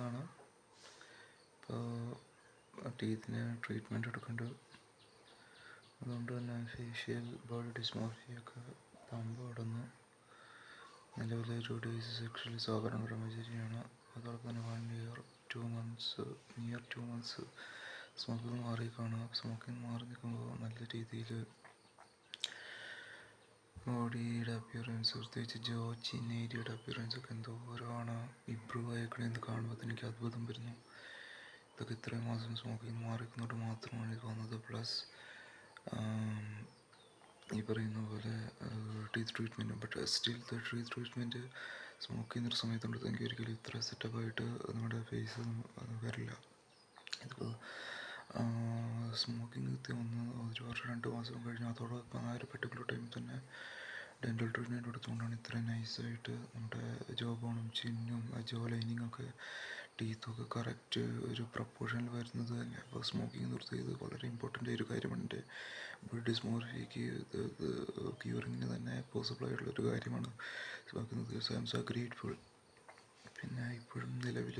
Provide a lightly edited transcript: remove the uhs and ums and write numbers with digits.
നല്ലതാണ്. ഇപ്പോൾ ടീത്തിന് ട്രീറ്റ്മെൻറ്റ് എടുക്കേണ്ടത്, അതുകൊണ്ട് തന്നെ ഫേഷ്യൽ ബോഡി ഡിസ്മോർഫിയൊക്കെ പമ്പ് കടന്നു. നിലവിലെ 2 days സെക്ഷലി സോബറാണ്, ബ്രഹ്മചര്യമാണ്. അതോടൊപ്പം തന്നെ 1 year 2 months near 2 months smoking മാറി കാണുക. സ്മോക്കിംഗ് മാറി നിൽക്കുമ്പോൾ നല്ല രീതിയിൽ ബോഡിയുടെ അപ്പിയറൻസ്, പ്രത്യേകിച്ച് ചിൻ ഏരിയയുടെ അപ്പിയറൻസ് ഒക്കെ എന്തോരമാണ് ഇമ്പ്രൂവ് ആയിക്കണെന്ന് കാണുമ്പോൾ എനിക്ക് അത്ഭുതം വരുന്നു. ഇതൊക്കെ ഇത്രയും മാസം സ്മോക്കിംഗ് മാറിക്കുന്നതുകൊണ്ട് മാത്രമാണ് ഇത് വന്നത്. പ്ലസ് ഈ പറയുന്ന പോലെ teeth treatment, but still teeth treatment smoke ചെയ്യുന്നൊരു സമയത്തുണ്ട് എനിക്ക് ഒരിക്കലും ഇത്ര സെറ്റപ്പായിട്ട് നമ്മുടെ ഫേസ് വരില്ല. ഇതിപ്പോൾ സ്മോക്കിംഗ് നിർത്തി 1 വർഷം 2 മാസം കഴിഞ്ഞ് അതോടൊപ്പം ആ ഒരു പെർട്ടിക്കുലർ ടൈമിൽ തന്നെ ഡെൻ്റൽ ട്രീറ്റ്മെൻറ്റ് എടുത്തുകൊണ്ടാണ് ഇത്രയും നൈസായിട്ട് നമ്മുടെ ജോ ബോണും ചിന്നും ജോ ലൈനിങ്ങൊക്കെ ടീത്തൊക്കെ കറക്റ്റ് ഒരു പ്രപ്പോർഷനിൽ വരുന്നത് തന്നെ. അപ്പോൾ സ്മോക്കിംഗ് നിർത്തിയത് വളരെ ഇമ്പോർട്ടൻ്റ് ആയൊരു കാര്യമാണ്. എൻ്റെ ബോഡി ഡിസ്മോർഫിയയ്ക്ക് ക്യൂറിങ്ങിന് തന്നെ പോസിബിൾ ആയിട്ടുള്ളൊരു കാര്യമാണ് സ്മോക്കിംഗ് നിർത്തിയത്. So I M so grateful. പിന്നെ ഇപ്പോഴും നിലവിൽ